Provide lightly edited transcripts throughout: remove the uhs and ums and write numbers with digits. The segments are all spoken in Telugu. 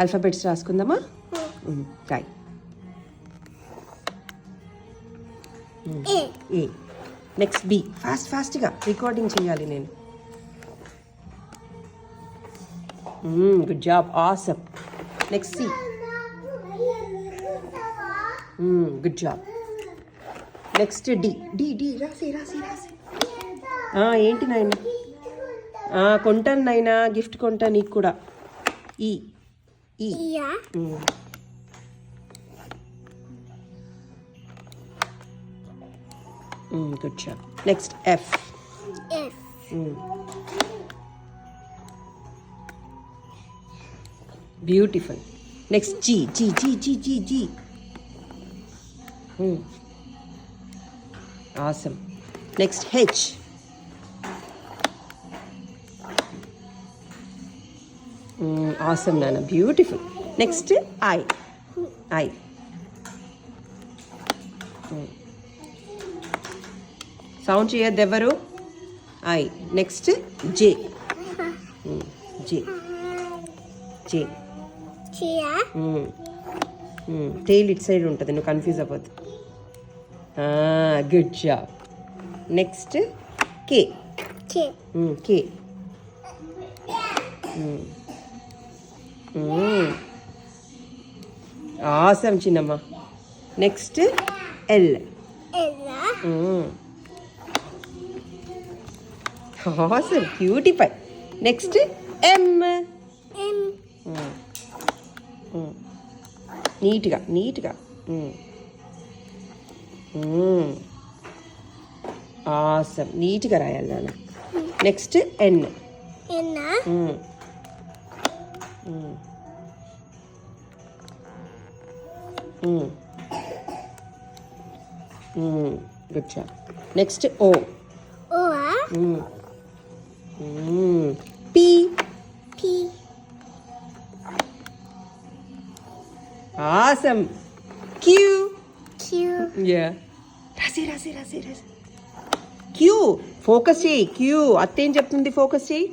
ఆల్ఫాబెట్స్ రాసుకుందామా? రాయ్. ఏ. Next B. ఫాస్ట్గా రికార్డింగ్ చేయాలి నేను. Good job, awesome. Next C. Good job. Next D. D రాసి. ఏంటి నాయన? కొంటాను నాయన, గిఫ్ట్ కొంటా నీకు కూడా. E. Good job. Next F. Beautiful. Next G. Awesome. Next H. Awesome నాన్న, బ్యూటిఫుల్. Next I. సౌండ్ చేయొద్దు ఎవరు. I. Next J. Tail it side ఉంటుంది, నువ్వు కన్ఫ్యూజ్ అవ్వద్దు. Good job. Next K. Awesome చిన్నమ్మ. Next L. Awesome, beautify. Next M. నీట్గా. ఆసమ్, నీట్గా రాయాలి నాన్న. Next N. Good job. Next O. P. Awesome. Q. రాసి. క్యూ. ఫోకస్ చేయి. క్యూ. అత్తేం చెప్తుంది? ఫోకస్ చేయి.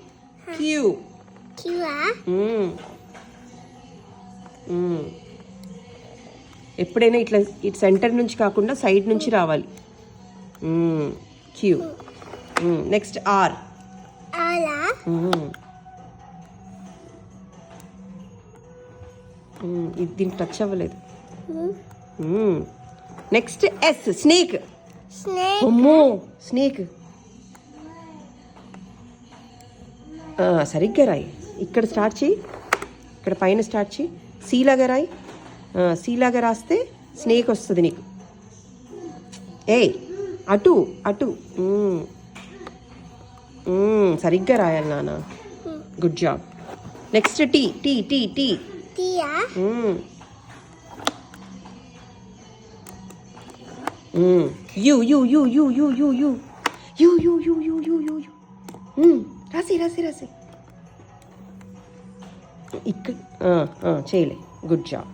క్యూ. ఎప్పుడైనా ఇట్లా ఇటు సెంటర్ నుంచి కాకుండా సైడ్ నుంచి రావాలి. క్యూ. Next R. దీనికి టచ్ అవ్వలేదు. Next S. స్నేక్. అమ్మో, స్నేక్. సరిగ్గా రాయి. ఇక్కడ స్టార్ట్ చేయి, ఇక్కడ పైన స్టార్ట్ చేయి. సి లాగా రాయి. సి లాగా రాస్తే స్నేక్ వస్తుంది నీకు. అటు. సరిగ్గా రాయాలి నాన్న. Good job. Next T. U. రాసి. ఇక్కడ చేయలే. Good job.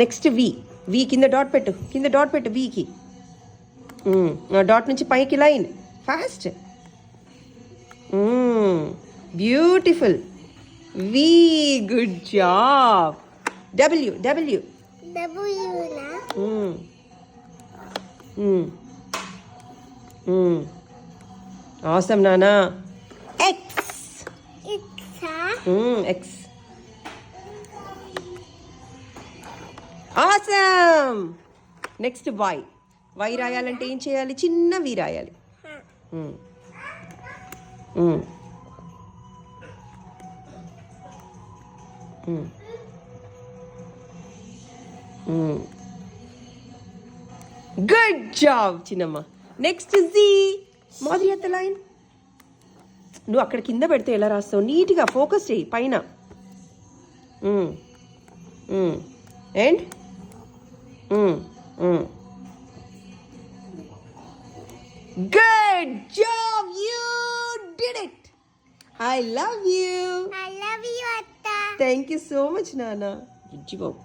Next V. కింద డాట్ పెట్టు. వికి డాట్ నుంచి పైకి line. Fast. Beautiful. V. Good job. W. Awesome నానా. ఎక్స్. ఆసమ్. Next Y. రాయాలంటే ఏం చేయాలి? చిన్న వి రాయాలి. గుడ్ జాబ్ చిన్నమ్మ. Next Z. మాదిరి అత్త లైన్. నువ్వు అక్కడ కింద పెడితే ఎలా రాస్తావు? నీట్గా ఫోకస్ చేయి పైన. And good job, you did it. I love you అత్త. థ్యాంక్ యూ సో మచ్ నాన్న. బాబు.